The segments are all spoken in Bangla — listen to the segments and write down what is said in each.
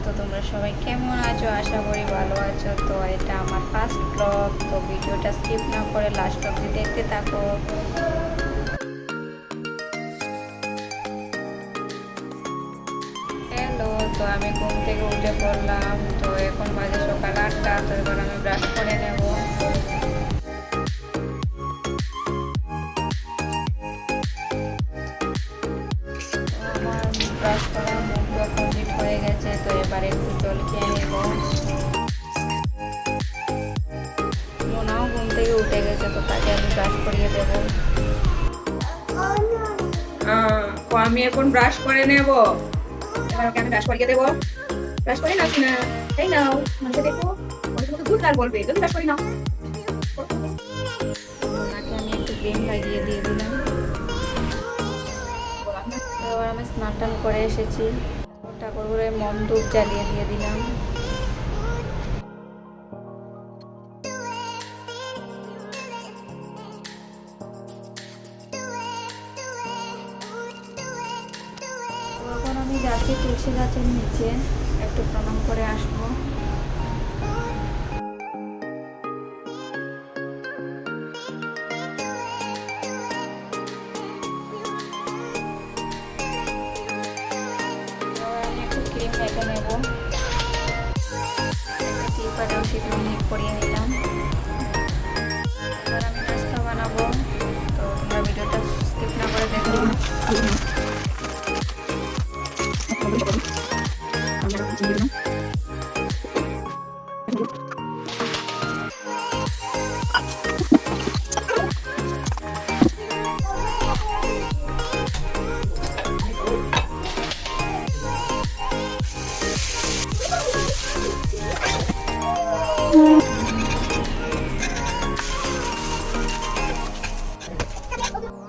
তো তোমরা সবাই কেমন আছো? আশা করি ভালো আছো। তো এটা আমার ফার্স্ট ব্লগ, তো ভিডিওটা স্কিপ না করে লাস্ট অবধি দেখতে থাকো। হ্যালো, তো আমি ঘুম থেকে উঠে পড়লাম। তো এখন বাজে সকাল 8টা। তো এবার আমি ব্রাশ করে নেব। আমার ব্রাশ করা মুখটা কমপ্লিট হয়ে গেছে। তো এবার একটু জল খেয়ে নেব। মোনাও ঘুম থেকে উঠে গেছে, তো তাকে আমি ব্রাশ করিয়ে দেব। আমি এখন ব্রাশ করে নেব। এবার ওকে আমি ব্রাশ করিয়ে দেবো। ব্রাশ করে নাও না, এই নাও মানুষে দেখো, ওকে তো দুধ আর বলবে যদি ব্রাশ করি নাও। মোনাকে আমি একটু ক্রিম লাগিয়ে দিয়ে দিলাম। তো এবার আমি স্নান টান করে এসেছি। ঠাকুরের মম ধূপ জ্বালিয়ে দিয়ে দিলাম। এখন আমি যাচ্ছি তুলসী গাছের নিচে, একটু প্রণাম করে আসবো। আমি একটু ক্রিম মেখে নেবো। টিপ আর সেগুলো নিয়ে পরিয়ে নিলাম। এবার আমি নাস্তা বানাবো। তো তোমরা ভিডিওটা স্কিপ না করে দেখো।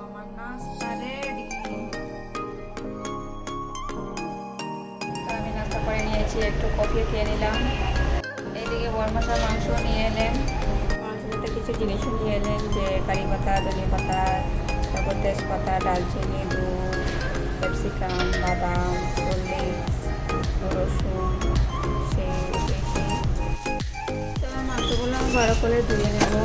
আমার নাস্তা রেডি। আমি নাস্তা করে নিয়েছি, একটু কফি খেয়ে নিলাম। এইদিকে বরমশা মাংস নিয়ে এলেন, মাংসতে কিছু জিনিসও নিয়ে এলেন, যে কারি পাতা, ধনে পাতা, তারপর তেজপাতা, দালচিনি, দুধ, ক্যাপসিকাম, বাদাম, হরলিক্স, রসুন, সেই তো মাংসগুলো আমি ভালো করে ধুয়ে নেব।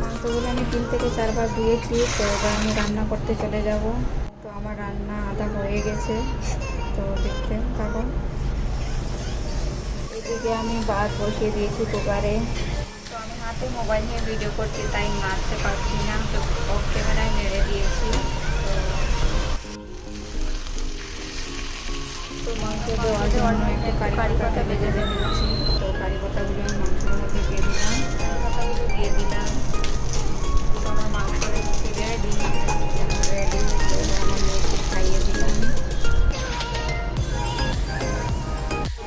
মাংসগুলো আমি 3 থেকে 4 বার ধুয়েছি। তো এবার আমি রান্না করতে চলে যাব। তো আমার রান্না আধা হয়ে গেছে, তো দেখতে থাকো। এদিকে আমি ভাত বসিয়ে দিয়েছি কুকারে। তো আমি হাতে মোবাইল নিয়ে ভিডিও করছি, তাই নাড়তে পারছি না, তো অফ ক্যামেরায় নেড়ে দিয়েছি। তো মাংস দেওয়ার জন্য একটু কারি পাতা ভেজে দিয়েছি। তো কারি পাতাগুলো আমি মাংসের মধ্যে দিয়ে দিলাম, পাতাগুলো দিয়ে দিলাম। আমার মাংস রেসিপি রেডি রেডি। তো আমার মেয়েকে খাইয়ে দিলাম।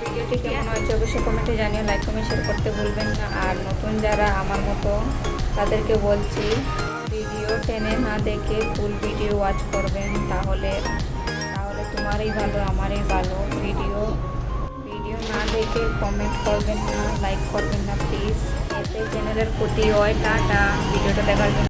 ভিডিওটি কেমন হয়েছে অবশ্যই কমেন্টে জানিও, লাইক কমেন্ট শেয়ার করতে ভুলবেন না। আর নতুন যারা আমার মতো তাদেরকে বলছি, ভিডিও টেনে না দেখে ফুল ভিডিও ওয়াচ করবেন, তাহলে তোমারই ভালো আমারই ভালো। ভিডিও না দেখে কমেন্ট করবেন না, লাইক করবেন না প্লিজ। এতে চ্যানেলের ক্ষতি হয়। টাটা, ভিডিওটা দেখার জন্য।